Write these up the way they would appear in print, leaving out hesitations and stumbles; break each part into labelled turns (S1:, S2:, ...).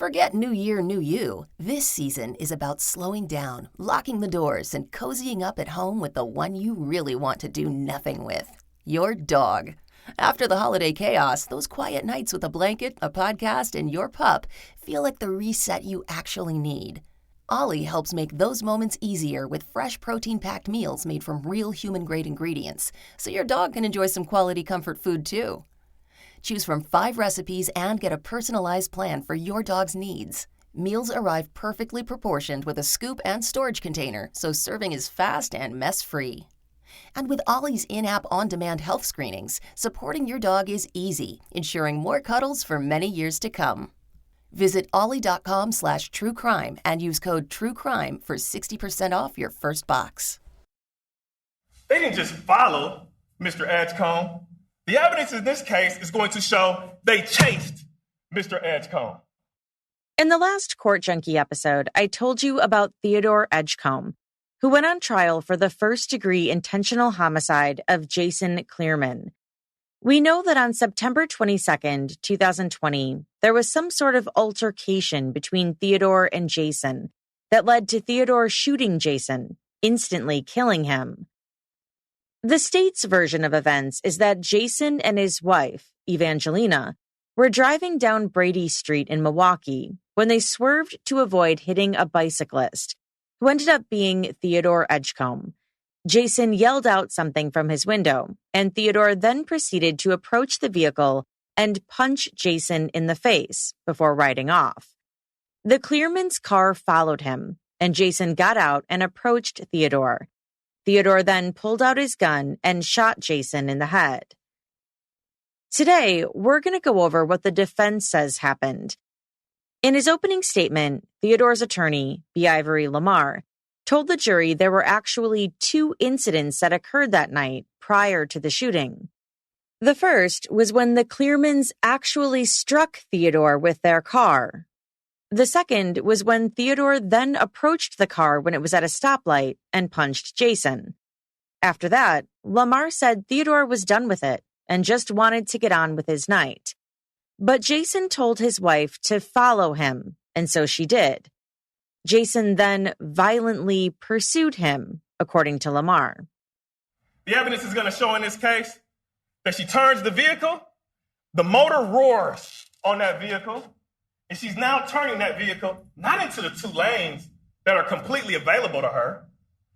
S1: Forget New Year, New You. This season is about slowing down, locking the doors, and cozying up at home with the one you really want to do nothing with. Your dog. After the holiday chaos, those quiet nights with a blanket, a podcast, and your pup feel like the reset you actually need. Ollie helps make those moments easier with fresh protein-packed meals made from real human-grade ingredients, so your dog can enjoy some quality comfort food too. Choose from 5 recipes and get a personalized plan for your dog's needs. Meals arrive perfectly proportioned with a scoop and storage container, so serving is fast and mess-free. And with Ollie's in-app on-demand health screenings, supporting your dog is easy, ensuring more cuddles for many years to come. Visit ollie.com/truecrime and use code TRUECRIME for 60% off your first box.
S2: They didn't just follow Mr. Edgecomb. The evidence in this case is going to show they chased Mr. Edgecomb.
S3: In the last Court Junkie episode, I told you about Theodore Edgecomb, who went on trial for the first-degree intentional homicide of Jason Cleereman. We know that on September 22nd, 2020, there was some sort of altercation between Theodore and Jason that led to Theodore shooting Jason, instantly killing him. The state's version of events is that Jason and his wife, Evangelina, were driving down Brady Street in Milwaukee when they swerved to avoid hitting a bicyclist, who ended up being Theodore Edgecomb. Jason yelled out something from his window, and Theodore then proceeded to approach the vehicle and punch Jason in the face before riding off. The Cleereman's car followed him, and Jason got out and approached Theodore. Theodore then pulled out his gun and shot Jason in the head. Today, we're going to go over what the defense says happened. In his opening statement, Theodore's attorney, B. Ivory Lamar, told the jury there were actually 2 incidents that occurred that night prior to the shooting. The first was when the Cleeremans actually struck Theodore with their car. The second was when Theodore then approached the car when it was at a stoplight and punched Jason. After that, Lamar said Theodore was done with it and just wanted to get on with his night. But Jason told his wife to follow him, and so she did. Jason then violently pursued him, according to Lamar.
S2: The evidence is going to show in this case that she turns the vehicle, the motor roars on that vehicle, and she's now turning that vehicle not into the 2 lanes that are completely available to her.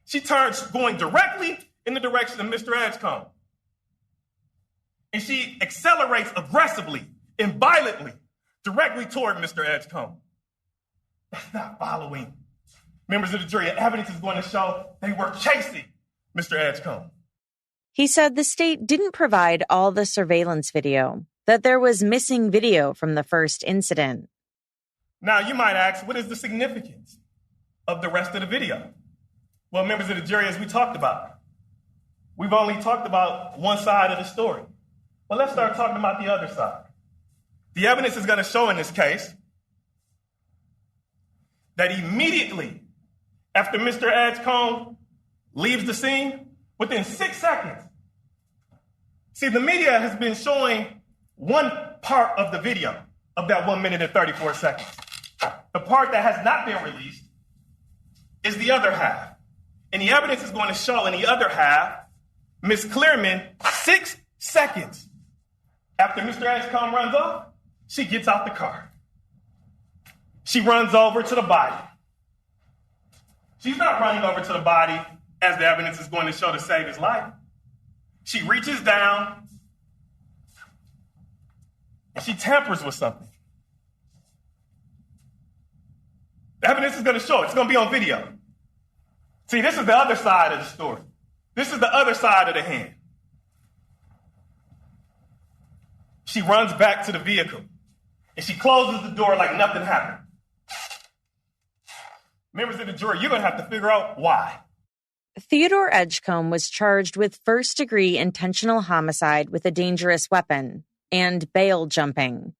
S2: She turns going directly in the direction of Mr. Edgecomb. And she accelerates aggressively and violently directly toward Mr. Edgecomb. That's not following. Members of the jury, evidence is going to show they were chasing Mr. Edgecomb.
S3: He said the state didn't provide all the surveillance video, that there was missing video from the first incident.
S2: Now, you might ask, what is the significance of the rest of the video? Well, members of the jury, as we talked about, we've only talked about one side of the story. Well, let's start talking about the other side. The evidence is going to show in this case that immediately after Mr. Edgecomb leaves the scene, within 6 seconds. See, the media has been showing one part of the video of that 1 minute and 34 seconds. The part that has not been released is the other half. And the evidence is going to show in the other half, Ms. Cleereman, 6 seconds after Mr. Edgecomb runs off, she gets out the car. She runs over to the body. She's not running over to the body, as the evidence is going to show, to save his life. She reaches down and she tampers with something. The evidence is going to show it. It's going to be on video. See, this is the other side of the story. This is the other side of the hand. She runs back to the vehicle and she closes the door like nothing happened. Members of the jury, you're going to have to figure out why.
S3: Theodore Edgecomb was charged with first-degree intentional homicide with a dangerous weapon and bail jumping.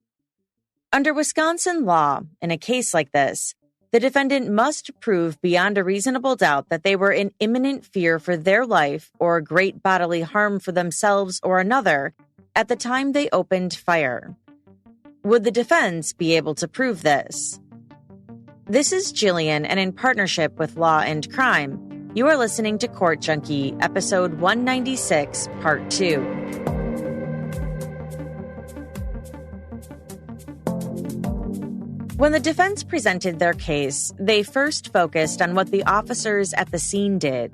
S3: Under Wisconsin law, in a case like this, the defendant must prove beyond a reasonable doubt that they were in imminent fear for their life or great bodily harm for themselves or another at the time they opened fire. Would the defense be able to prove this? This is Jillian, and in partnership with Law and Crime, you are listening to Court Junkie, episode 196, part 2. When the defense presented their case, they first focused on what the officers at the scene did.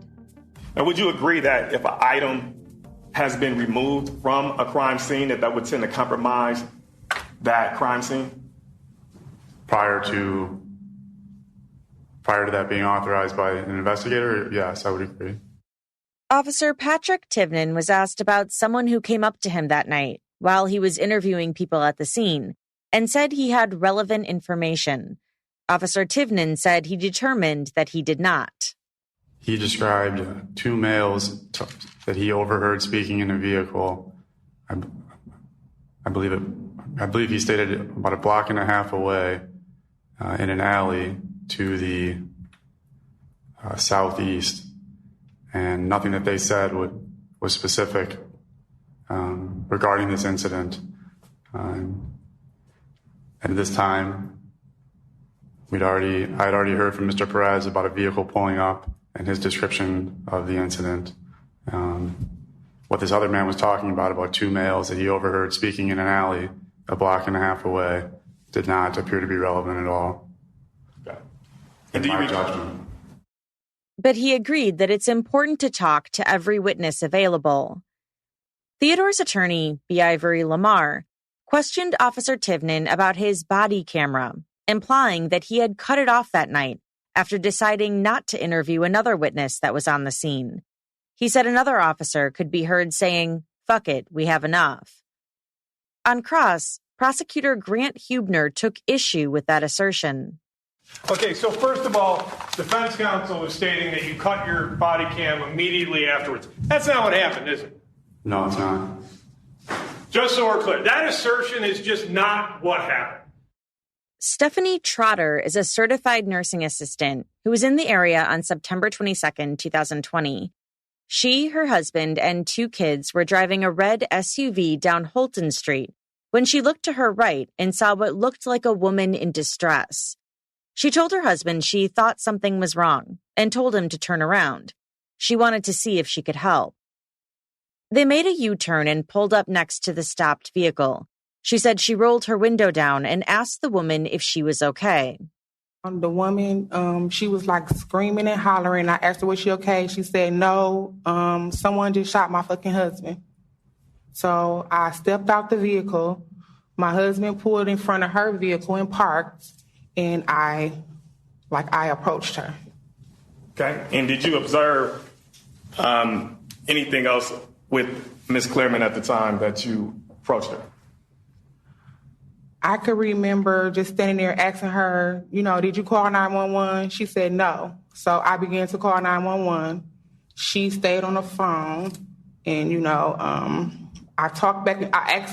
S2: And would you agree that if an item has been removed from a crime scene, that would tend to compromise that crime scene?
S4: Prior to that being authorized by an investigator, yes, I would agree.
S3: Officer Patrick Tivnan was asked about someone who came up to him that night while he was interviewing people at the scene and said he had relevant information. Officer Tivnan said he determined that he did not.
S4: He described two males that he overheard speaking in a vehicle. I believe he stated about a block and a half away in an alley to the southeast, and nothing that they said was specific regarding this incident. And at this time, I had already heard from Mr. Perez about a vehicle pulling up and his description of the incident. What this other man was talking about two males that he overheard speaking in an alley a block and a half away, did not appear to be relevant at all.
S2: And do you judgment?
S3: But he agreed that it's important to talk to every witness available. Theodore's attorney, B. Ivory Lamar, questioned Officer Tivnan about his body camera, implying that he had cut it off that night after deciding not to interview another witness that was on the scene. He said another officer could be heard saying, "Fuck it, we have enough." On cross, prosecutor Grant Hubner took issue with that assertion.
S5: Okay, so first of all, defense counsel is stating that you cut your body cam immediately afterwards. That's not what happened, is it?
S4: No, it's not.
S5: Just so we're clear, that assertion is just not what happened.
S3: Stephanie Trotter is a certified nursing assistant who was in the area on September 22nd, 2020. She, her husband, and 2 kids were driving a red SUV down Holton Street when she looked to her right and saw what looked like a woman in distress. She told her husband she thought something was wrong and told him to turn around. She wanted to see if she could help. They made a U-turn and pulled up next to the stopped vehicle. She said she rolled her window down and asked the woman if she was okay.
S6: The woman, she was like screaming and hollering. I asked her, was she okay? She said, no, someone just shot my fucking husband. So I stepped out the vehicle. My husband pulled in front of her vehicle and parked, and I approached her.
S2: Okay. And did you observe anything else with Ms. Cleereman at the time that you approached her?
S6: I could remember just standing there asking her, did you call 911? She said no. So I began to call 911. She stayed on the phone, and, I talked back. I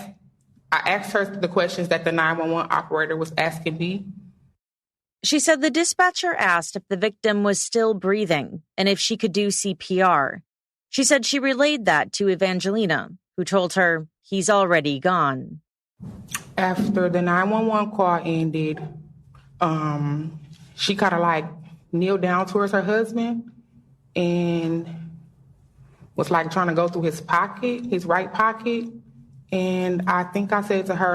S6: asked her the questions that the 911 operator was asking me.
S3: She said the dispatcher asked if the victim was still breathing and if she could do CPR. She said she relayed that to Evangelina, who told her he's already gone.
S6: After the 911 call ended, she kind of kneeled down towards her husband and was trying to go through his pocket, his right pocket. And I think I said to her,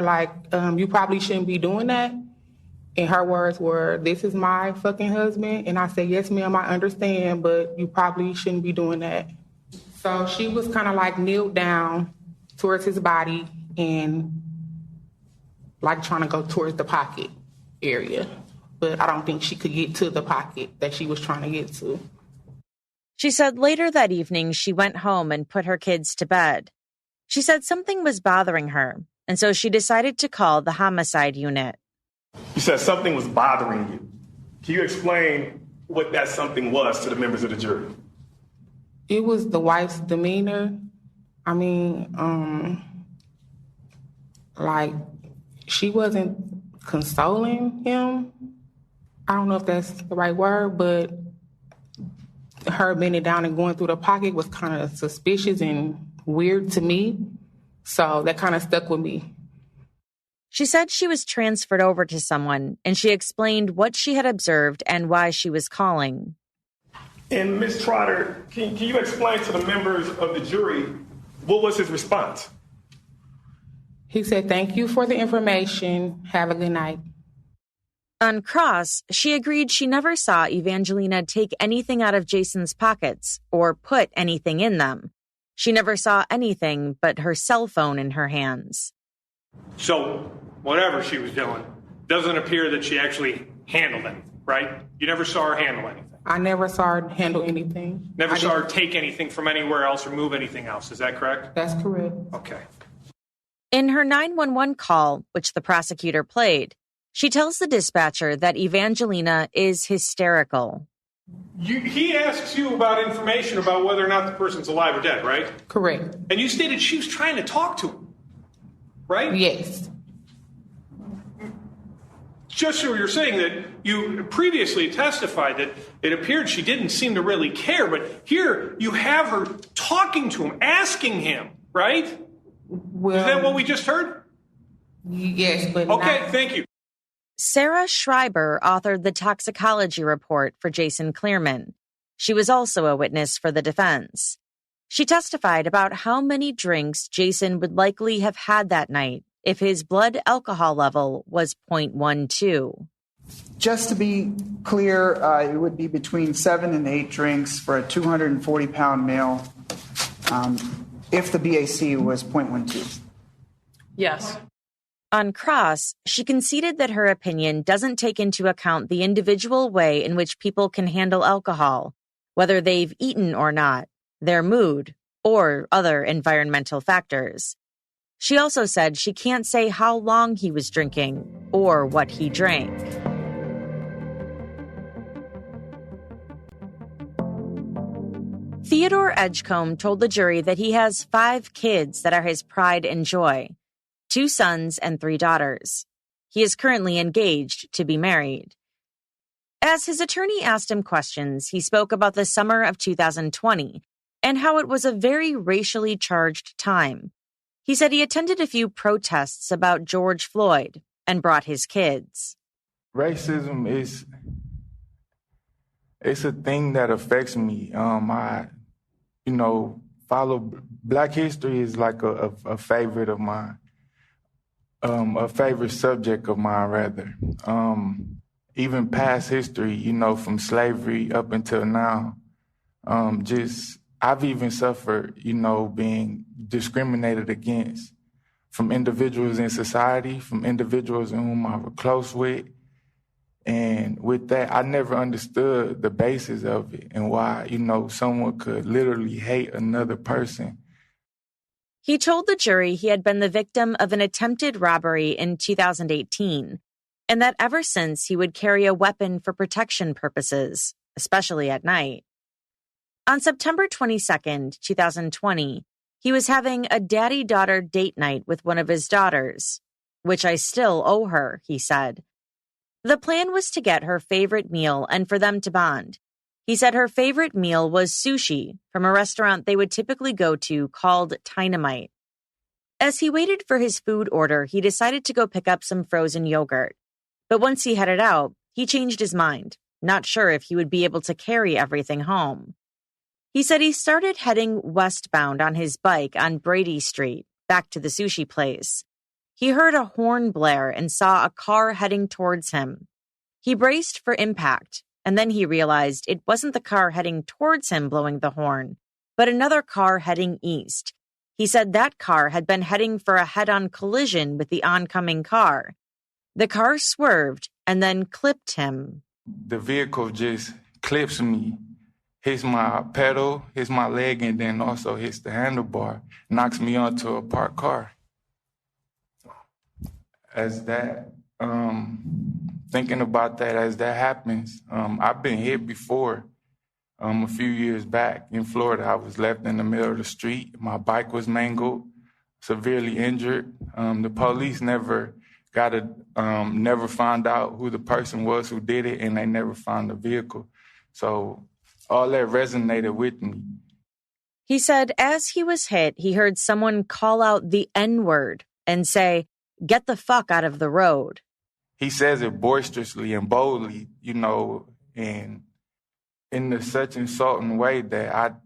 S6: you probably shouldn't be doing that. And her words were, "This is my fucking husband." And I said, "Yes, ma'am, I understand, but you probably shouldn't be doing that." So she was kind of kneeled down towards his body and trying to go towards the pocket area. But I don't think she could get to the pocket that she was trying to get to.
S3: She said later that evening she went home and put her kids to bed. She said something was bothering her, and so she decided to call the homicide unit.
S2: You said something was bothering you. Can you explain what that something was to the members of the jury?
S6: It was the wife's demeanor. I mean, she wasn't consoling him. I don't know if that's the right word, but her bending down and going through the pocket was kind of suspicious and weird to me. So that kind of stuck with me.
S3: She said she was transferred over to someone, and she explained what she had observed and why she was calling.
S2: And Ms. Trotter, can you explain to the members of the jury what was his response?
S6: He said, "Thank you for the information. Have a good night."
S3: On cross, she agreed she never saw Evangelina take anything out of Jason's pockets or put anything in them. She never saw anything but her cell phone in her hands.
S5: So, whatever she was doing, doesn't appear that she actually handled anything, right? You never saw her handle anything.
S6: I never saw her handle anything.
S5: Never saw her take anything from anywhere else or move anything else. Is that correct?
S6: That's correct.
S5: Okay.
S3: In her 911 call, which the prosecutor played, she tells the dispatcher that Evangelina is hysterical.
S5: He asks you about information about whether or not the person's alive or dead, right?
S6: Correct.
S5: And you stated she was trying to talk to him, right?
S6: Yes.
S5: Just so you're saying that you previously testified that it appeared she didn't seem to really care, but here you have her talking to him, asking him, right?
S6: Well,
S5: is that what we just heard?
S6: Yes, but
S5: okay, thank you.
S3: Sarah Schreiber authored the toxicology report for Jason Cleereman. She was also a witness for the defense. She testified about how many drinks Jason would likely have had that night if his blood alcohol level was 0.12.
S7: Just to be clear, it would be between 7 and 8 drinks for a 240-pound male if the BAC was 0.12.
S8: Yes.
S3: On cross, she conceded that her opinion doesn't take into account the individual way in which people can handle alcohol, whether they've eaten or not, their mood, or other environmental factors. She also said she can't say how long he was drinking or what he drank. Theodore Edgecomb told the jury that he has 5 kids that are his pride and joy, 2 sons and 3 daughters. He is currently engaged to be married. As his attorney asked him questions, he spoke about the summer of 2020 and how it was a very racially charged time. He said he attended a few protests about George Floyd and brought his kids.
S9: Racism it's a thing that affects me. I follow Black history is like a favorite of mine, a favorite subject of mine, rather. Even past history, from slavery up until now, I've even suffered, being discriminated against from individuals in society, from individuals in whom I was close with. And with that, I never understood the basis of it and why, someone could literally hate another person.
S3: He told the jury he had been the victim of an attempted robbery in 2018, and that ever since he would carry a weapon for protection purposes, especially at night. On September 22nd, 2020, he was having a daddy-daughter date night with one of his daughters, which I still owe her, he said. The plan was to get her favorite meal and for them to bond. He said her favorite meal was sushi from a restaurant they would typically go to called Dynamite. As he waited for his food order, he decided to go pick up some frozen yogurt. But once he headed out, he changed his mind, not sure if he would be able to carry everything home. He said he started heading westbound on his bike on Brady Street, back to the sushi place. He heard a horn blare and saw a car heading towards him. He braced for impact, and then he realized it wasn't the car heading towards him blowing the horn, but another car heading east. He said that car had been heading for a head-on collision with the oncoming car. The car swerved and then clipped him.
S9: The vehicle just clips me, hits my pedal, hits my leg, and then also hits the handlebar, knocks me onto a parked car. As that, thinking about that as that happens, I've been hit before. A few years back in Florida, I was left in the middle of the street. My bike was mangled, severely injured. The police never never found out who the person was who did it, and they never found the vehicle. So all that resonated with me.
S3: He said as he was hit, he heard someone call out the N-word and say, "Get the fuck out of the road."
S9: He says it boisterously and boldly, and in such insulting way that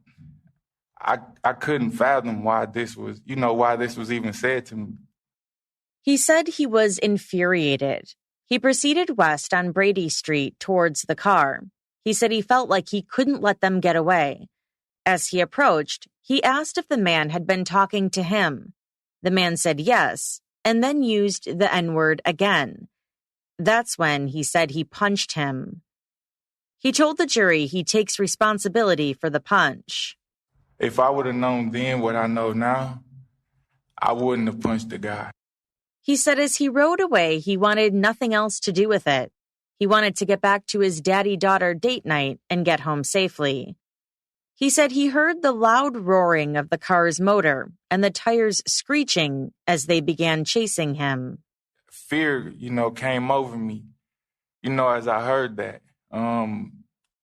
S9: I couldn't fathom why this was even said to me.
S3: He said he was infuriated. He proceeded west on Brady Street towards the car. He said he felt like he couldn't let them get away. As he approached, he asked if the man had been talking to him. The man said yes, and then used the N-word again. That's when he said he punched him. He told the jury he takes responsibility for the punch.
S9: If I would have known then what I know now, I wouldn't have punched the guy.
S3: He said as he rode away, he wanted nothing else to do with it. He wanted to get back to his daddy-daughter date night and get home safely. He said he heard the loud roaring of the car's motor and the tires screeching as they began chasing him.
S9: Fear, came over me, as I heard that. Ahmaud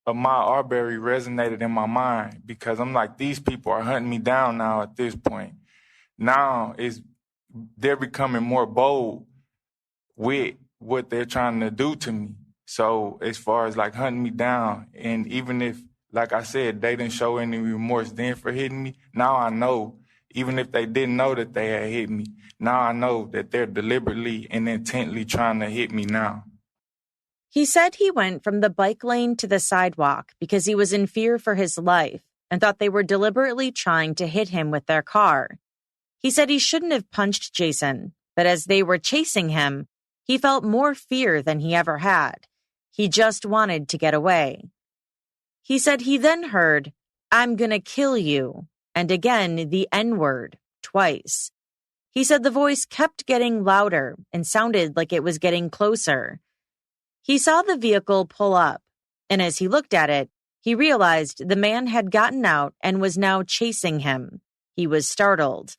S9: Arbery resonated in my mind because I'm like, these people are hunting me down now at this point. Now they're becoming more bold with what they're trying to do to me. So as far as like hunting me down, and even if, like I said, they didn't show any remorse then for hitting me, now I know, even if they didn't know that they had hit me, now I know that they're deliberately and intently trying to hit me now.
S3: He said he went from the bike lane to the sidewalk because he was in fear for his life and thought they were deliberately trying to hit him with their car. He said he shouldn't have punched Jason, but as they were chasing him, he felt more fear than he ever had. He just wanted to get away. He said he then heard, "I'm gonna kill you," and again the N-word, twice. He said the voice kept getting louder and sounded like it was getting closer. He saw the vehicle pull up, and as he looked at it, he realized the man had gotten out and was now chasing him. He was startled.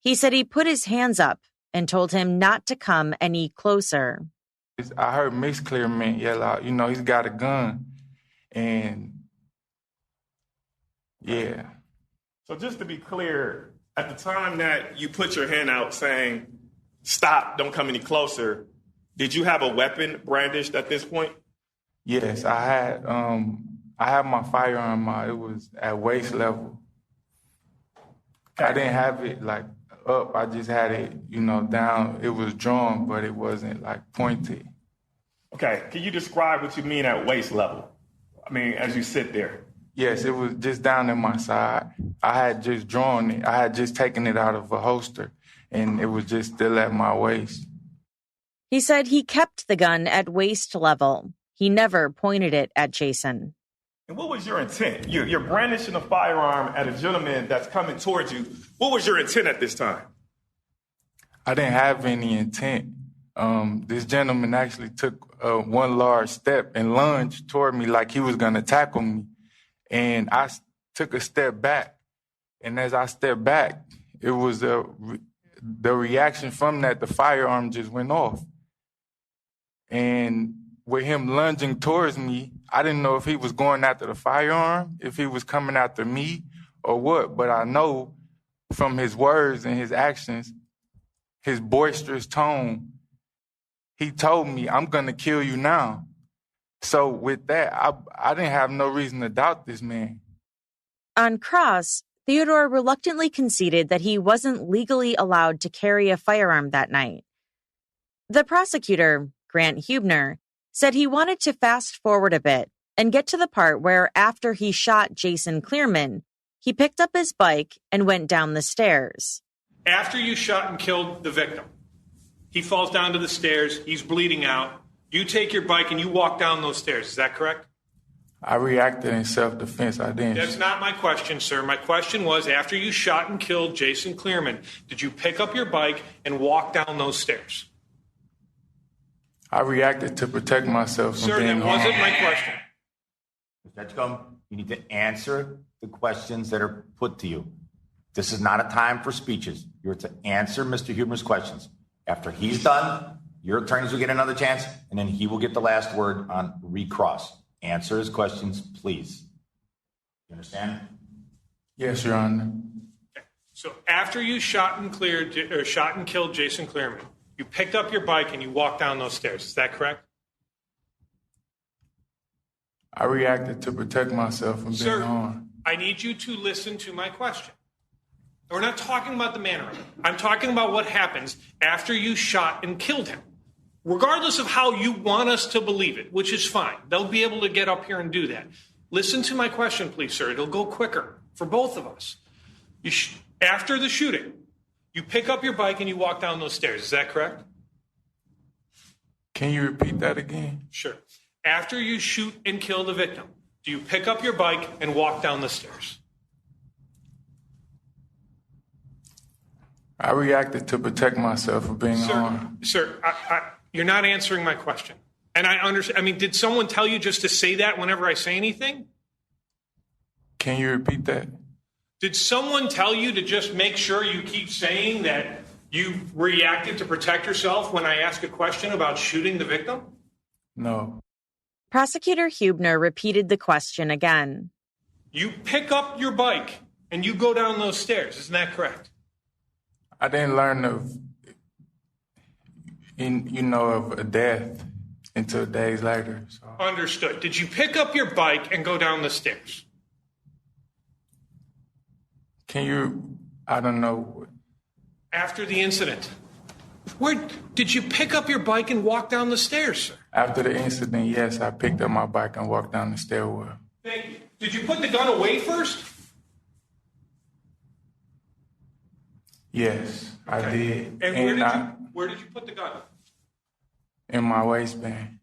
S3: He said he put his hands up and told him not to come any closer.
S9: I heard Miss Cleereman yell out, he's got a gun. And, yeah.
S2: So just to be clear, at the time that you put your hand out saying, "Stop, don't come any closer," did you have a weapon brandished at this point?
S9: Yes, I had my firearm. It was at waist level. I didn't have it up. I just had it, down. It was drawn, but it wasn't pointed.
S2: Okay. Can you describe what you mean at waist level? I mean, as you sit there.
S9: Yes, it was just down in my side. I had just drawn it. I had just taken it out of a holster, and it was just still at my waist.
S3: He said he kept the gun at waist level. He never pointed it at Jason.
S2: And what was your intent? You're brandishing a firearm at a gentleman that's coming towards you. What was your intent at this time?
S9: I didn't have any intent. This gentleman actually took one large step and lunged toward me like he was going to tackle me. And I took a step back. And as I stepped back, it was the reaction from that, the firearm just went off. And with him lunging towards me, I didn't know if he was going after the firearm, if he was coming after me or what. But I know from his words and his actions, his boisterous tone, he told me, "I'm going to kill you now." So with that, I didn't have no reason to doubt this man.
S3: On cross, Theodore reluctantly conceded that he wasn't legally allowed to carry a firearm that night. The prosecutor, Grant Hubner, said he wanted to fast forward a bit and get to the part where after he shot Jason Cleereman, he picked up his bike and went down the stairs.
S5: After you shot and killed the victim, he falls down to the stairs, he's bleeding out. You take your bike and you walk down those stairs. Is that correct?
S9: I reacted in self-defense. I didn't.
S5: That's not my question, sir. My question was, after you shot and killed Jason Cleereman, did you pick up your bike and walk down those stairs?
S9: I reacted to protect myself from
S5: being harmed. Sir, that wasn't my question.
S8: Mr. Edgecomb, you need to answer the questions that are put to you. This is not a time for speeches. You're to answer Mr. Hubner's questions. After he's done, your attorneys will get another chance, and then he will get the last word on recross. Answer his questions, please. You understand?
S9: Yes, Your Honor.
S5: Okay. So after you shot and killed Jason Cleereman, You picked up your bike and you walked down those stairs. Is that correct?
S9: I reacted to protect myself from being harmed.
S5: I need you to listen to my question. We're not talking about the manner of it. I'm talking about what happens after you shot and killed him. Regardless of how you want us to believe it, which is fine. They'll be able to get up here and do that. Listen to my question, please, sir. It'll go quicker for both of us. After the shooting, you pick up your bike and you walk down those stairs. Is that correct?
S9: Can you repeat that again?
S5: Sure. After you shoot and kill the victim, do you pick up your bike and walk down the stairs?
S9: I reacted to protect myself from being harmed.
S5: Sir, you're not answering my question. And I understand. I mean, did someone tell you just to say that whenever I say anything?
S9: Can you repeat that?
S5: Did someone tell you to just make sure you keep saying that you reacted to protect yourself when I ask a question about shooting the victim?
S9: No.
S3: Prosecutor Huebner repeated the question again.
S5: You pick up your bike and you go down those stairs. Isn't that correct?
S9: I didn't learn of a death until days later. So.
S5: Understood. Did you pick up your bike and go down the stairs?
S9: I don't know.
S5: After the incident, where did you pick up your bike and walk down the stairs, sir?
S9: After the incident, yes, I picked up my bike and walked down the stairwell.
S5: Thank you. Did you put the gun away first?
S9: Yes,
S5: okay.
S9: I did.
S5: And where did you put the gun?
S9: In my waistband.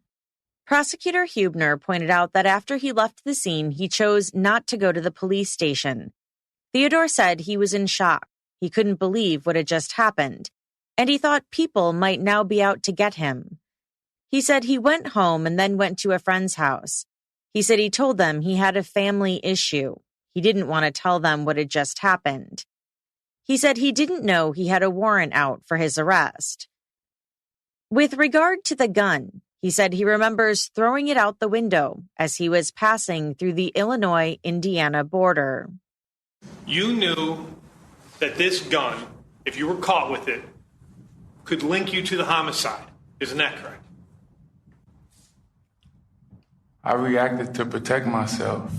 S3: Prosecutor Huebner pointed out that after he left the scene, he chose not to go to the police station. Theodore said he was in shock. He couldn't believe what had just happened, and he thought people might now be out to get him. He said he went home and then went to a friend's house. He said he told them he had a family issue. He didn't want to tell them what had just happened. He said he didn't know he had a warrant out for his arrest. With regard to the gun, he said he remembers throwing it out the window as he was passing through the Illinois-Indiana border.
S5: You knew that this gun, if you were caught with it, could link you to the homicide. Isn't that correct?
S9: I reacted to protect myself.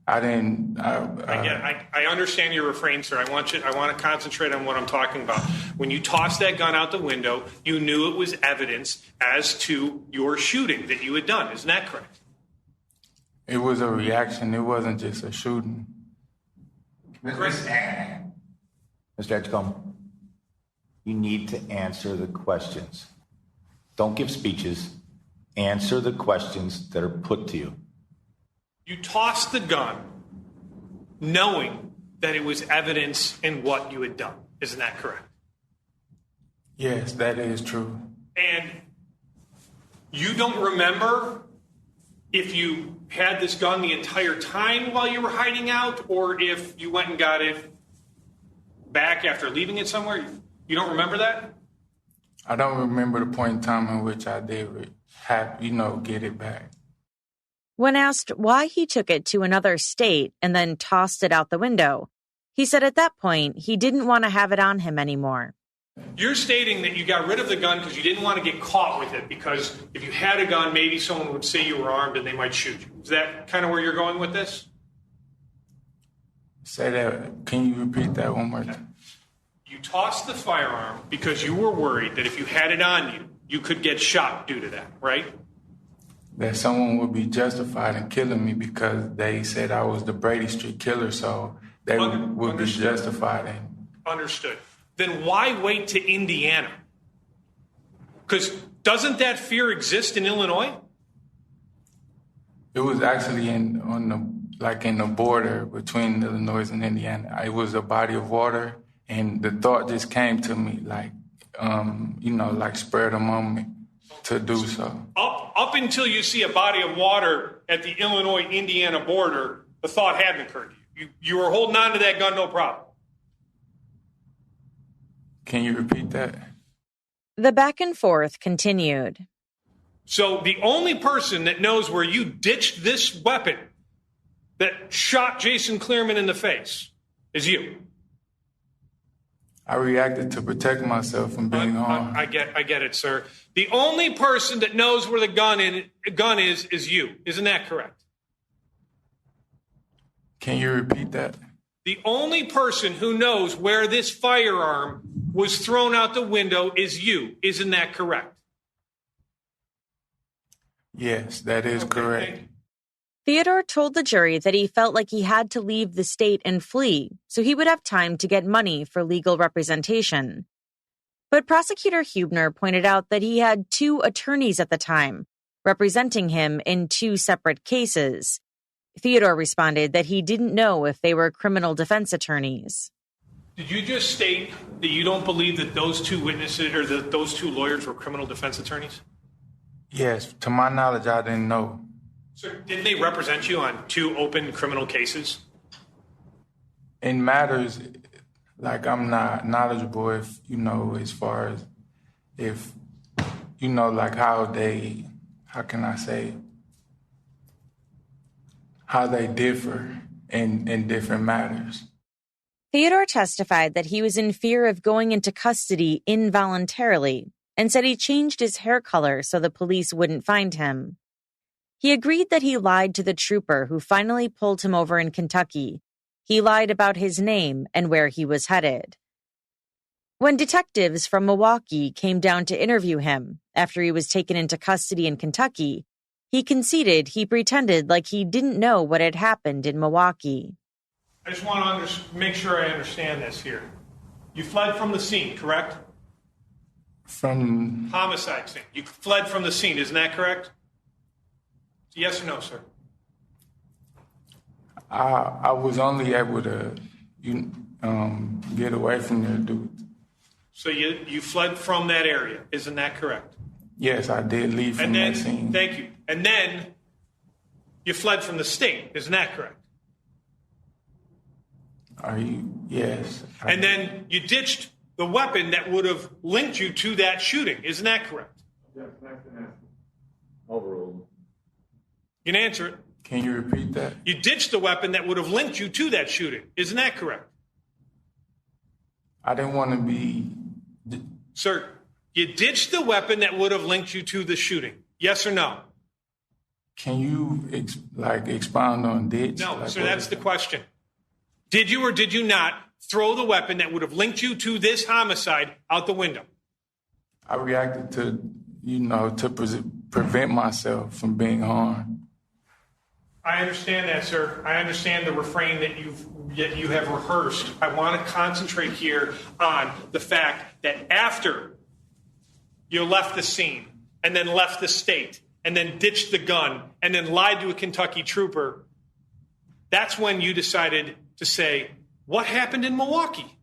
S9: I didn't.
S5: I understand your refrain, sir. I want to concentrate on what I'm talking about. When you tossed that gun out the window, you knew it was evidence as to your shooting that you had done. Isn't that correct?
S9: It was a reaction. It wasn't just a shooting.
S8: Mr. Edgecomb, you need to answer the questions. Don't give speeches. Answer the questions that are put to you.
S5: You tossed the gun knowing that it was evidence in what you had done. Isn't that correct?
S9: Yes, that is true.
S5: And you don't remember if you had this gun the entire time while you were hiding out, or if you went and got it back after leaving it somewhere? You don't remember that?
S9: I don't remember the point in time in which I did get it back.
S3: When asked why he took it to another state and then tossed it out the window, he said at that point he didn't want to have it on him anymore.
S5: You're stating that you got rid of the gun because you didn't want to get caught with it, because if you had a gun, maybe someone would say you were armed and they might shoot you. Is that kind of where you're going with this?
S9: Say that. Can you repeat that one more time?
S5: You tossed the firearm because you were worried that if you had it on you, you could get shot due to that, right?
S9: That someone would be justified in killing me because they said I was the Brady Street killer, so they would be justified in.
S5: Understood. Then why wait to Indiana? Because doesn't that fear exist in Illinois?
S9: It was actually in the border between Illinois and Indiana. It was a body of water, and the thought just came to me like spurred a moment to do so.
S5: Up until you see a body of water at the Illinois-Indiana border, the thought hadn't occurred to you. You were holding on to that gun, no problem.
S9: Can you repeat that?
S3: The back and forth continued.
S5: So the only person that knows where you ditched this weapon that shot Jason Cleereman in the face is you.
S9: I reacted to protect myself from being harmed.
S5: I get it, sir. The only person that knows where the gun is you. Isn't that correct?
S9: Can you repeat that?
S5: The only person who knows where this firearm was thrown out the window is you. Isn't that correct?
S9: Yes, that is correct.
S3: Theodore told the jury that he felt like he had to leave the state and flee so he would have time to get money for legal representation. But Prosecutor Huebner pointed out that he had 2 attorneys at the time, representing him in 2 separate cases. Theodore responded that he didn't know if they were criminal defense attorneys.
S5: Did you just state that you don't believe that those 2 witnesses or that those 2 lawyers were criminal defense attorneys?
S9: Yes, to my knowledge, I didn't know.
S5: Sir, didn't they represent you on 2 open criminal cases?
S9: In matters, like I'm not knowledgeable if, as far as if, like how they differ in different matters.
S3: Theodore testified that he was in fear of going into custody involuntarily and said he changed his hair color so the police wouldn't find him. He agreed that he lied to the trooper who finally pulled him over in Kentucky. He lied about his name and where he was headed. When detectives from Milwaukee came down to interview him after he was taken into custody in Kentucky, he conceded he pretended like he didn't know what had happened in Milwaukee.
S5: I just want to make sure I understand this here. You fled from the scene, correct?
S9: From
S5: homicide scene. You fled from the scene, isn't that correct? Yes or no, sir?
S9: I was only able to get away from there, dude.
S5: So you fled from that area, isn't that correct?
S9: Yes, I did leave from that scene.
S5: Thank you. And then you fled from the state, isn't that correct?
S9: Yes.
S5: And then you ditched the weapon that would have linked you to that shooting, isn't that correct?
S9: Yes, overruled.
S5: You can answer it.
S9: Can you repeat that?
S5: You ditched the weapon that would have linked you to that shooting. Isn't that correct?
S9: I didn't want to be...
S5: Sir, you ditched the weapon that would have linked you to the shooting. Yes or no?
S9: Can you expound on ditch?
S5: No, sir, that's the question. Did you or did you not throw the weapon that would have linked you to this homicide out the window?
S9: I reacted to prevent myself from being harmed.
S5: I understand that, sir. I understand the refrain that you have rehearsed. I want to concentrate here on the fact that after you left the scene and then left the state and then ditched the gun and then lied to a Kentucky trooper, that's when you decided to say, what happened in Milwaukee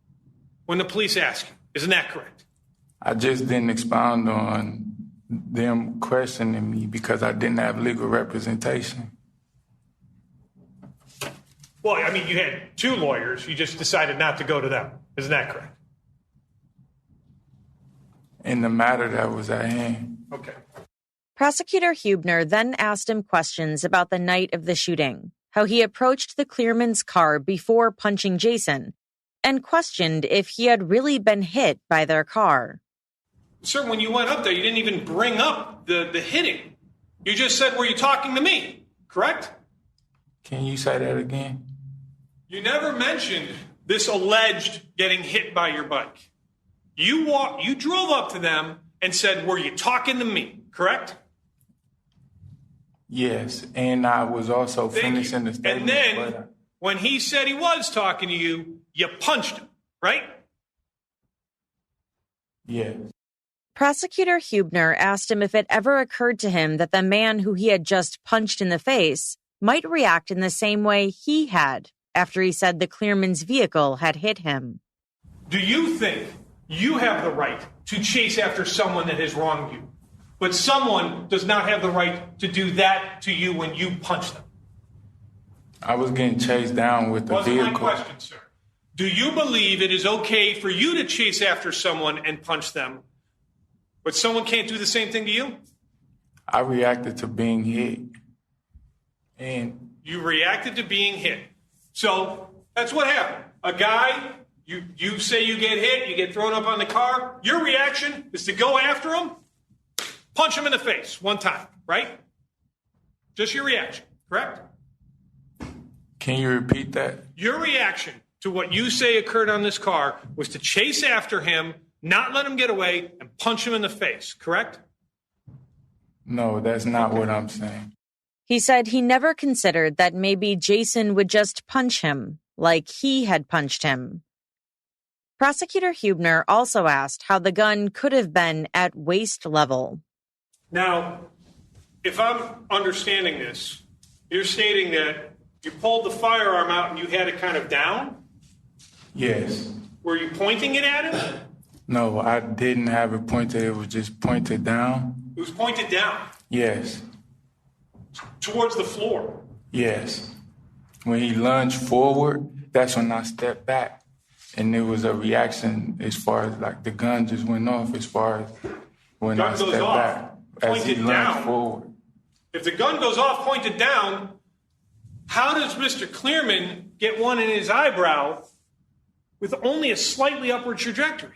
S5: when the police asked you? Isn't that correct?
S9: I just didn't expound on them questioning me because I didn't have legal representation.
S5: Well, I mean, you had 2 lawyers. You just decided not to go to them. Isn't that correct?
S9: In the matter that was at hand.
S5: Okay.
S3: Prosecutor Huebner then asked him questions about the night of the shooting, how he approached the Cleereman's car before punching Jason, and questioned if he had really been hit by their car.
S5: Sir, when you went up there, you didn't even bring up the hitting. You just said, were you talking to me? Correct?
S9: Can you say that again?
S5: You never mentioned this alleged getting hit by your bike. You drove up to them and said, were you talking to me? Correct?
S9: Yes, and I was also finishing the statement.
S5: And then, when he said he was talking to you, you punched him, right?
S9: Yes.
S3: Prosecutor Huebner asked him if it ever occurred to him that the man who he had just punched in the face might react in the same way he had after he said the Cleereman's vehicle had hit him.
S5: Do you think you have the right to chase after someone that has wronged you, but someone does not have the right to do that to you when you punch them?
S9: I was getting chased down with the vehicle.
S5: Wasn't my question, sir. Do you believe it is okay for you to chase after someone and punch them, but someone can't do the same thing to you?
S9: I reacted to being hit. And
S5: you reacted to being hit. So that's what happened. A guy You say you get hit, you get thrown up on the car. Your reaction is to go after him, punch him in the face one time, right? Just your reaction, correct?
S9: Can you repeat that?
S5: Your reaction to what you say occurred on this car was to chase after him, not let him get away, and punch him in the face, correct?
S9: No, that's not what I'm saying.
S3: He said he never considered that maybe Jason would just punch him, like he had punched him. Prosecutor Huebner also asked how the gun could have been at waist level.
S5: Now, if I'm understanding this, you're stating that you pulled the firearm out and you had it kind of down?
S9: Yes.
S5: Were you pointing it at him?
S9: No, I didn't have it pointed. It was just pointed down.
S5: It was pointed down?
S9: Yes.
S5: Towards the floor?
S9: Yes. When he lunged forward, that's when I stepped back. And there was a reaction as far as, like, the gun just went off as far as when I stepped back. As he lunged forward.
S5: If the gun goes off pointed down, how does Mr. Cleereman get one in his eyebrow with only a slightly upward trajectory?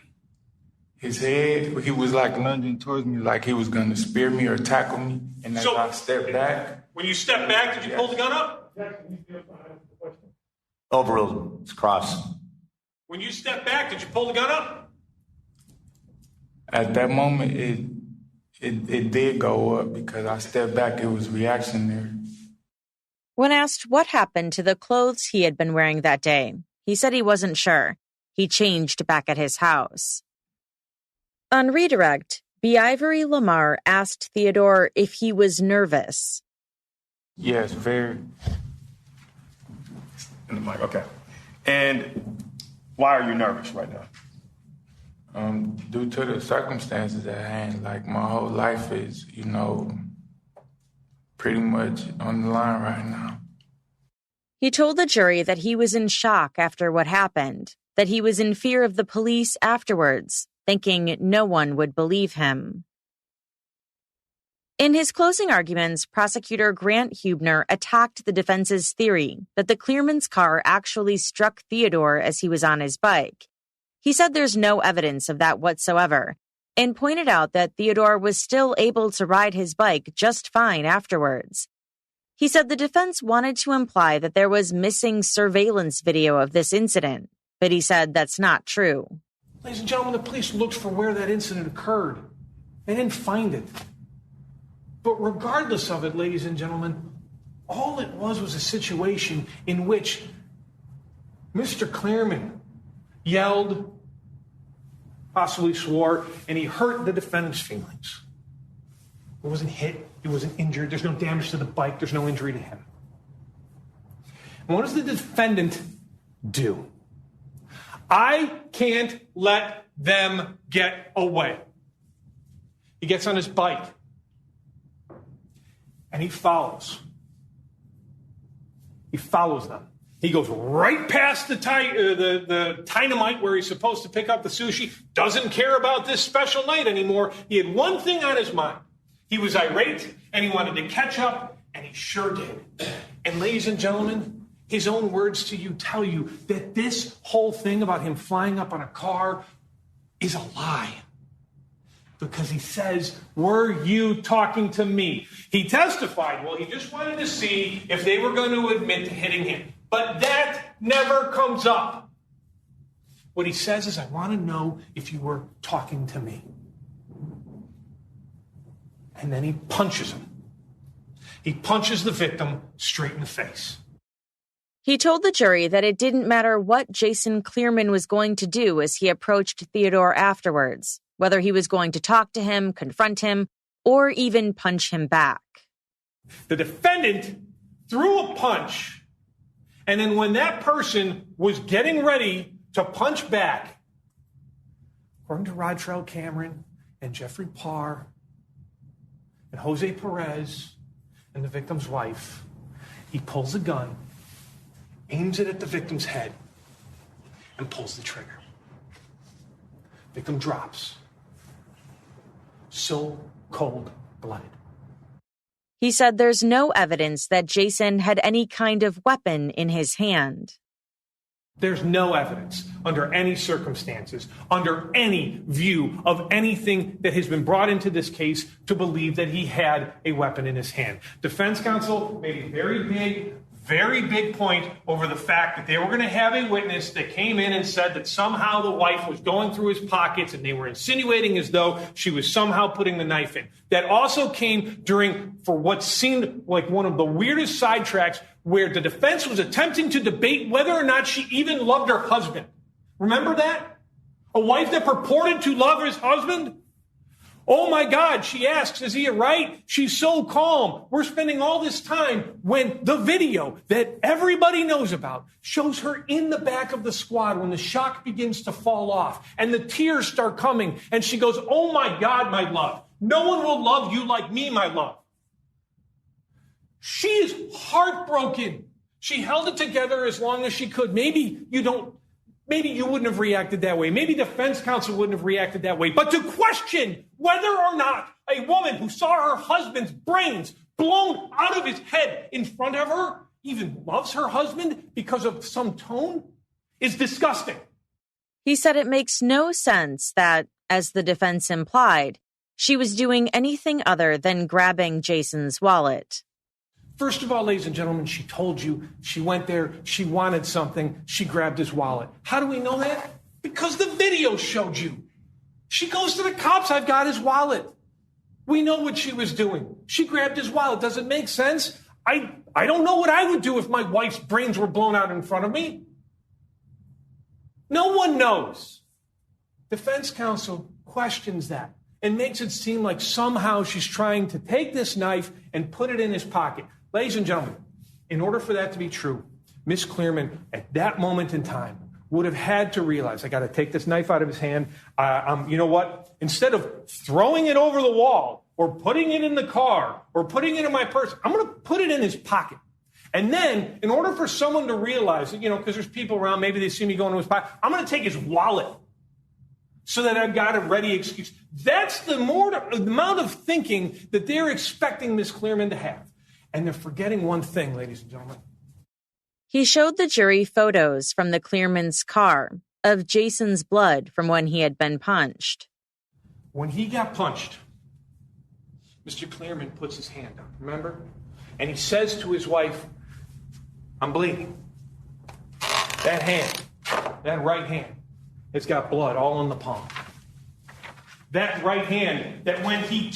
S9: His head, he was like lunging towards me like he was going to spear me or tackle me. And as I stepped back.
S5: When you stepped back, did you pull the gun up?
S8: Overruled. It's cross.
S5: When you stepped back, did you pull the gun up?
S9: At that moment, it did go up because I stepped back. It was reactionary.
S3: When asked what happened to the clothes he had been wearing that day, he said he wasn't sure. He changed back at his house. On redirect, B. Ivory Lamar asked Theodore if he was nervous.
S9: Yes, very.
S2: In the mic, okay. And why are you nervous right now?
S9: Due to the circumstances at hand, like my whole life is, pretty much on the line right now.
S3: He told the jury that he was in shock after what happened, that he was in fear of the police afterwards, thinking no one would believe him. In his closing arguments, prosecutor Grant Huebner attacked the defense's theory that the Cleereman's car actually struck Theodore as he was on his bike. He said there's no evidence of that whatsoever, and pointed out that Theodore was still able to ride his bike just fine afterwards. He said the defense wanted to imply that there was missing surveillance video of this incident, but he said that's not true.
S5: Ladies and gentlemen, the police looked for where that incident occurred. They didn't find it. But regardless of it, ladies and gentlemen, all it was a situation in which Mr. Cleereman yelled, possibly swore, and he hurt the defendant's feelings. He wasn't hit. He wasn't injured. There's no damage to the bike. There's no injury to him. And what does the defendant do? I can't let them get away. He gets on his bike. And he follows. He follows them. He goes right past the dynamite where he's supposed to pick up the sushi. Doesn't care about this special night anymore. He had one thing on his mind. He was irate, and he wanted to catch up, and he sure did. And ladies and gentlemen, his own words to you tell you that this whole thing about him flying up on a car is a lie. Because he says, were you talking to me? He testified, well, he just wanted to see if they were going to admit to hitting him. But that never comes up. What he says is, I want to know if you were talking to me. And then he punches him. He punches the victim straight in the face.
S3: He told the jury that it didn't matter what Jason Cleereman was going to do as he approached Theodore afterwards, whether he was going to talk to him, confront him, or even punch him back.
S5: The defendant threw a punch, and then when that person was getting ready to punch back, according to Rodtrell Cameron and Jeffrey Parr and Jose Perez and the victim's wife, he pulls a gun, aims it at the victim's head, and pulls the trigger. Victim drops. So cold-blooded.
S3: He said there's no evidence that Jason had any kind of weapon in his hand.
S5: There's no evidence under any circumstances, under any view of anything that has been brought into this case to believe that he had a weapon in his hand. Defense counsel made a very big point over the fact that they were going to have a witness that came in and said that somehow the wife was going through his pockets and they were insinuating as though she was somehow putting the knife in. That also came for what seemed like one of the weirdest sidetracks where the defense was attempting to debate whether or not she even loved her husband. Remember that? A wife that purported to love his husband? Oh my God, she asks, is he right? She's so calm. We're spending all this time when the video that everybody knows about shows her in the back of the squad when the shock begins to fall off and the tears start coming. And she goes, oh my God, my love. No one will love you like me, my love. She is heartbroken. She held it together as long as she could. Maybe you wouldn't have reacted that way. Maybe defense counsel wouldn't have reacted that way. But to question whether or not a woman who saw her husband's brains blown out of his head in front of her even loves her husband because of some tone is disgusting.
S3: He said it makes no sense that, as the defense implied, she was doing anything other than grabbing Jason's wallet.
S5: First of all, ladies and gentlemen, she told you she went there, she wanted something, she grabbed his wallet. How do we know that? Because the video showed you. She goes to the cops, I've got his wallet. We know what she was doing. She grabbed his wallet. Does it make sense? I don't know what I would do if my wife's brains were blown out in front of me. No one knows. Defense counsel questions that and makes it seem like somehow she's trying to take this knife and put it in his pocket. Ladies and gentlemen, in order for that to be true, Ms. Cleereman, at that moment in time, would have had to realize, I got to take this knife out of his hand. You know what? Instead of throwing it over the wall or putting it in the car or putting it in my purse, I'm going to put it in his pocket. And then, in order for someone to realize that, because there's people around, maybe they see me going to his pocket, I'm going to take his wallet so that I've got a ready excuse. That's the amount of thinking that they're expecting Ms. Cleereman to have. And they're forgetting one thing, ladies and gentlemen.
S3: He showed the jury photos from the Cleereman's car of Jason's blood from when he had been punched.
S5: When he got punched, Mr. Cleereman puts his hand up, remember? And he says to his wife, I'm bleeding. That hand, that right hand, it's got blood all in the palm. That right hand that when he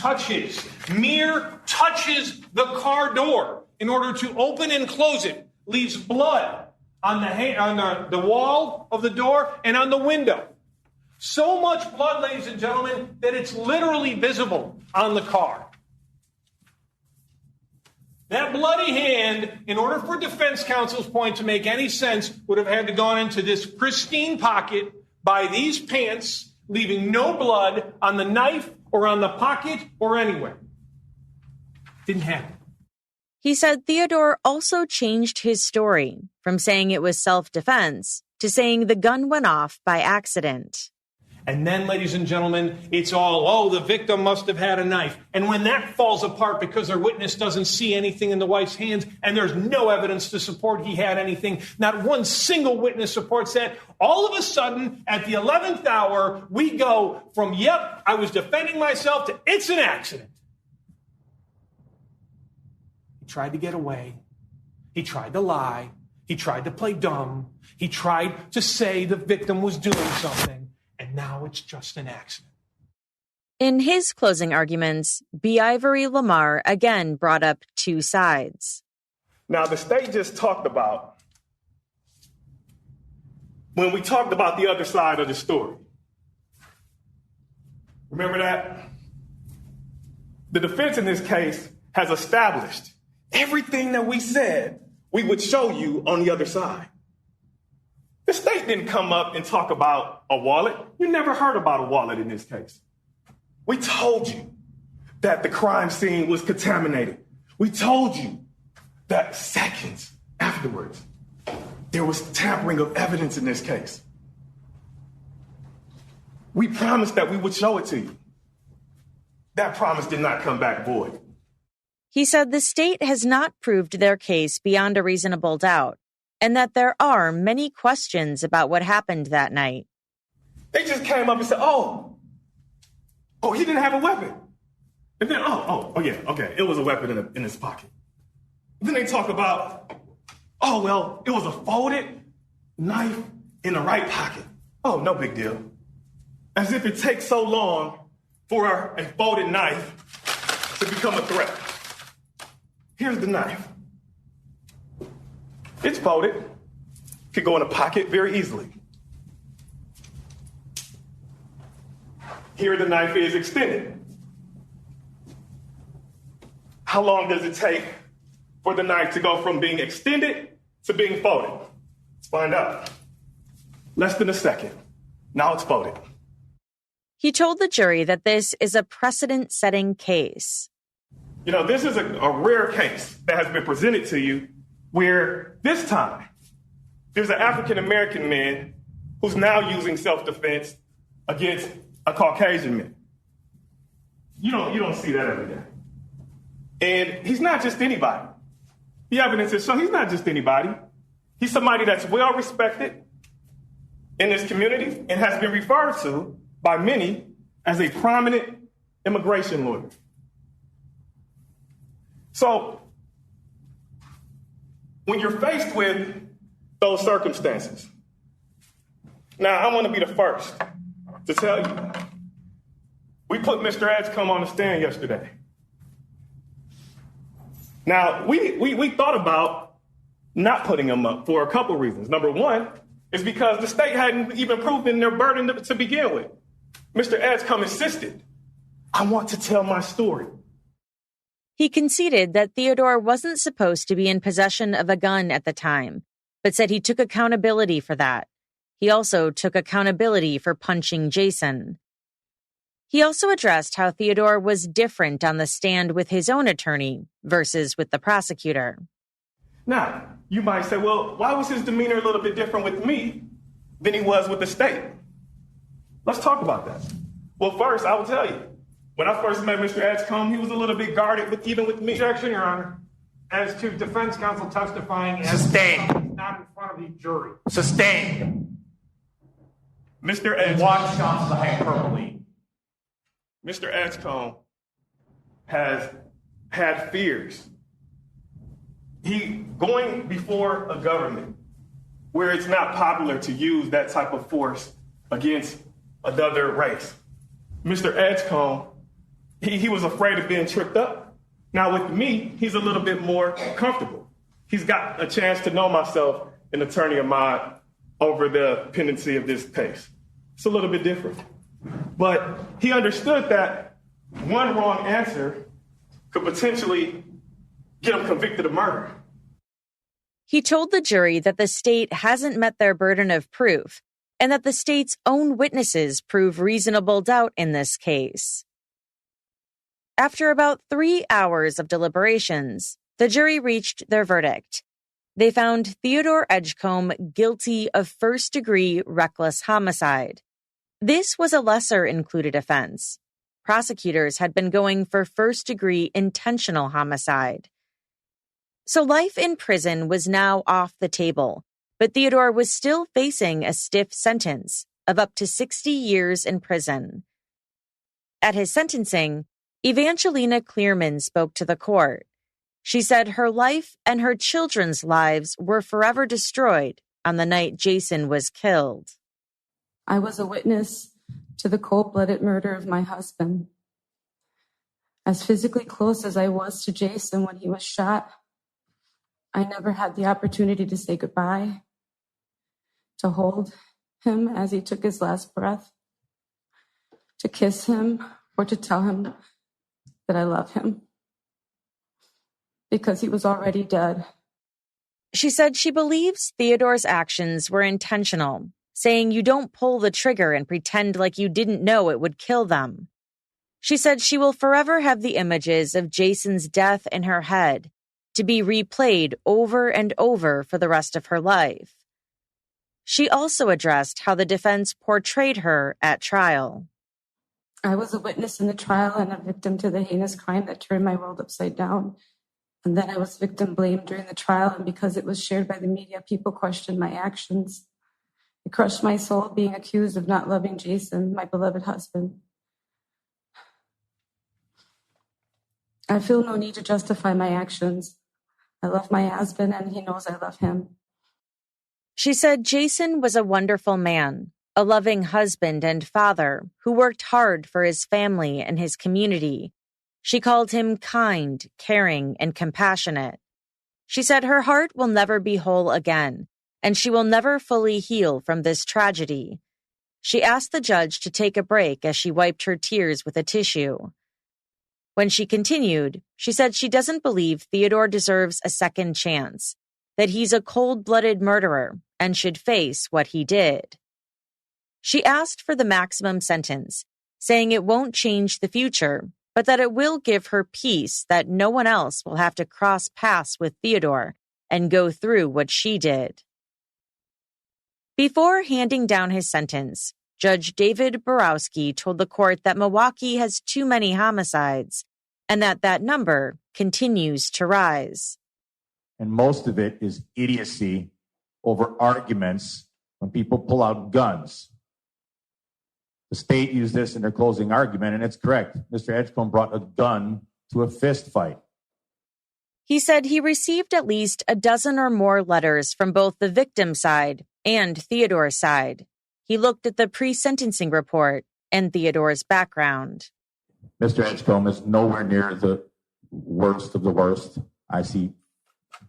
S5: mere touches the car door in order to open and close it, leaves blood on the wall of the door and on the window. So much blood, ladies and gentlemen, that it's literally visible on the car. That bloody hand, in order for defense counsel's point to make any sense, would have had to gone into this pristine pocket by these pants, leaving no blood on the knife or on the pocket or anywhere. Didn't happen.
S3: He said Theodore also changed his story from saying it was self-defense to saying the gun went off by accident.
S5: And then, ladies and gentlemen, it's all, the victim must have had a knife. And when that falls apart because their witness doesn't see anything in the wife's hands and there's no evidence to support he had anything, not one single witness supports that, all of a sudden, at the 11th hour, we go from, yep, I was defending myself to it's an accident. He tried to get away. He tried to lie. He tried to play dumb. He tried to say the victim was doing something. And now it's just an accident.
S3: In his closing arguments, B. Ivory Lamar again brought up two sides.
S2: Now, the state just talked about, when we talked about the other side of the story. Remember that? The defense in this case has established everything that we said we would show you on the other side. The state didn't come up and talk about a wallet. You never heard about a wallet in this case. We told you that the crime scene was contaminated. We told you that seconds afterwards, there was tampering of evidence in this case. We promised that we would show it to you. That promise did not come back void.
S3: He said the state has not proved their case beyond a reasonable doubt, and that there are many questions about what happened that night.
S2: They just came up and said, oh, he didn't have a weapon. And then, okay, it was a weapon in his pocket. Then they talk about, it was a folded knife in the right pocket. Oh, no big deal. As if it takes so long for a folded knife to become a threat. Here's the knife. It's folded. Could go in a pocket very easily. Here the knife is extended. How long does it take for the knife to go from being extended to being folded? Let's find out. Less than a second. Now it's folded.
S3: He told the jury that this is a precedent-setting case.
S2: You know, this is a rare case that has been presented to you where this time there's an African-American man who's now using self-defense against a Caucasian man. You don't see that every day. And he's not just anybody. The evidence is shown he's not just anybody. He's somebody that's well respected in this community and has been referred to by many as a prominent immigration lawyer. So when you're faced with those circumstances, now I want to be the first to tell you, we put Mr. Edgecomb on the stand yesterday. Now, we thought about not putting him up for a couple reasons. Number one is because the state hadn't even proven their burden to begin with. Mr. Edgecomb insisted, I want to tell my story.
S3: He conceded that Theodore wasn't supposed to be in possession of a gun at the time, but said he took accountability for that. He also took accountability for punching Jason. He also addressed how Theodore was different on the stand with his own attorney versus with the prosecutor.
S2: Now, you might say, well, why was his demeanor a little bit different with me than he was with the state? Let's talk about that. Well, first, I will tell you, when I first met Mr. Edgecomb, he was a little bit guarded, even with me.
S5: Objection, Your Honor. As to defense counsel testifying as
S8: Sustained.
S5: not in front of the jury.
S8: Sustained.
S2: Mr. Edgecomb.
S8: Watch counsel hyperbole.
S2: Mr. Edgecomb has had fears. He going before a government where it's not popular to use that type of force against another race. Mr. Edgecomb, he was afraid of being tripped up. Now with me, he's a little bit more comfortable. He's got a chance to know myself, an attorney of mine, over the pendency of this case. It's a little bit different. But he understood that one wrong answer could potentially get him convicted of murder.
S3: He told the jury that the state hasn't met their burden of proof and that the state's own witnesses prove reasonable doubt in this case. After about 3 hours of deliberations, the jury reached their verdict. They found Theodore Edgecomb guilty of first-degree reckless homicide. This was a lesser-included offense. Prosecutors had been going for first-degree intentional homicide. So life in prison was now off the table, but Theodore was still facing a stiff sentence of up to 60 years in prison. At his sentencing, Evangelina Cleereman spoke to the court. She said her life and her children's lives were forever destroyed on the night Jason was killed.
S10: I was a witness to the cold-blooded murder of my husband. As physically close as I was to Jason when he was shot, I never had the opportunity to say goodbye, to hold him as he took his last breath, to kiss him, or to tell him that I love him, because he was already dead.
S3: She said she believes Theodore's actions were intentional, saying you don't pull the trigger and pretend like you didn't know it would kill them. She said she will forever have the images of Jason's death in her head, to be replayed over and over for the rest of her life. She also addressed how the defense portrayed her at trial.
S10: I was a witness in the trial and a victim to the heinous crime that turned my world upside down. And then I was victim blamed during the trial, and because it was shared by the media, people questioned my actions. It crushed my soul being accused of not loving Jason, my beloved husband. I feel no need to justify my actions. I love my husband, and he knows I love him.
S3: She said Jason was a wonderful man, a loving husband and father who worked hard for his family and his community. She called him kind, caring, and compassionate. She said her heart will never be whole again, and she will never fully heal from this tragedy. She asked the judge to take a break as she wiped her tears with a tissue. When she continued, she said she doesn't believe Theodore deserves a second chance, that he's a cold-blooded murderer and should face what he did. She asked for the maximum sentence, saying it won't change the future, but that it will give her peace that no one else will have to cross paths with Theodore and go through what she did. Before handing down his sentence, Judge David Borowski told the court that Milwaukee has too many homicides and that number continues to rise.
S8: And most of it is idiocy over arguments when people pull out guns. The state used this in their closing argument, and it's correct. Mr. Edgecomb brought a gun to a fist fight.
S3: He said he received at least a dozen or more letters from both the victim side and Theodore's side. He looked at the pre-sentencing report and Theodore's background.
S8: Mr. Edgecomb is nowhere near the worst of the worst. I see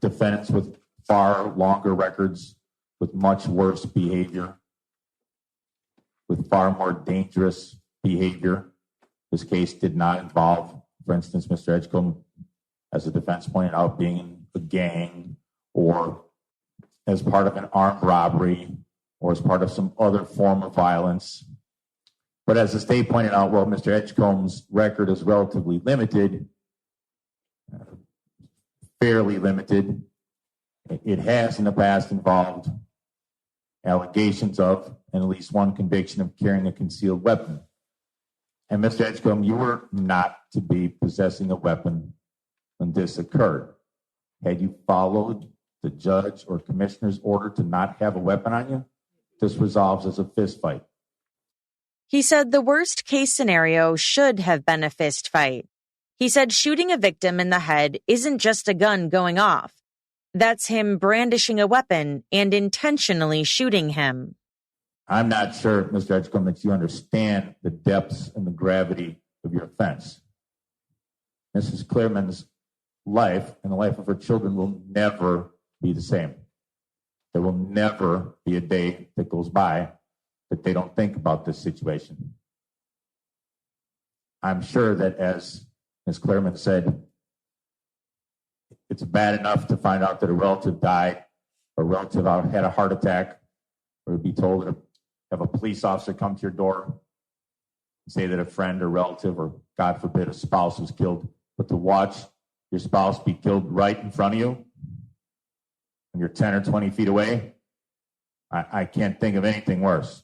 S8: defendants with far longer records, with much worse behavior, with far more dangerous behavior. This case did not involve, for instance, Mr. Edgecomb, as the defense pointed out, being in a gang or as part of an armed robbery or as part of some other form of violence. But as the state pointed out, well, Mr. Edgecombe's record is relatively limited, fairly limited. It has in the past involved allegations of and at least one conviction of carrying a concealed weapon. And Mr. Edgecombe, you were not to be possessing a weapon when this occurred. Had you followed the judge or commissioner's order to not have a weapon on you, this resolves as a fist fight.
S3: He said the worst case scenario should have been a fist fight. He said shooting a victim in the head isn't just a gun going off. That's him brandishing a weapon and intentionally shooting him.
S8: I'm not sure, Mr. Edgecombe, that you understand the depths and the gravity of your offense. Mrs. Cleereman's life and the life of her children will never be the same. There will never be a day that goes by that they don't think about this situation. I'm sure that, as Ms. Cleereman said, it's bad enough to find out that a relative died, or a relative had a heart attack, or to be told that have a police officer come to your door and say that a friend or relative, or God forbid, a spouse was killed. But to watch your spouse be killed right in front of you when you're 10 or 20 feet away, I can't think of anything worse.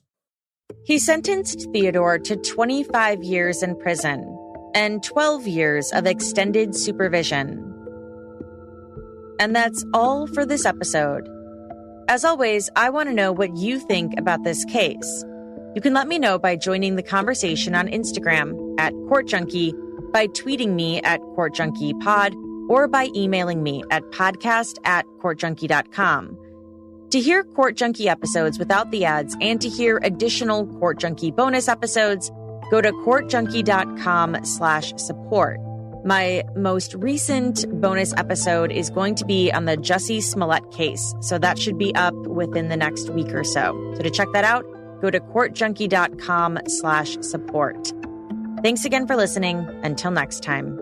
S3: He sentenced Theodore to 25 years in prison and 12 years of extended supervision. And that's all for this episode. As always, I want to know what you think about this case. You can let me know by joining the conversation on Instagram @CourtJunkie, by tweeting me @CourtJunkiePod, or by emailing me at podcast@CourtJunkie.com. To hear Court Junkie episodes without the ads and to hear additional Court Junkie bonus episodes, go to CourtJunkie.com/support. My most recent bonus episode is going to be on the Jussie Smollett case, so that should be up within the next week or so. So to check that out, go to CourtJunkie.com/support. Thanks again for listening. Until next time.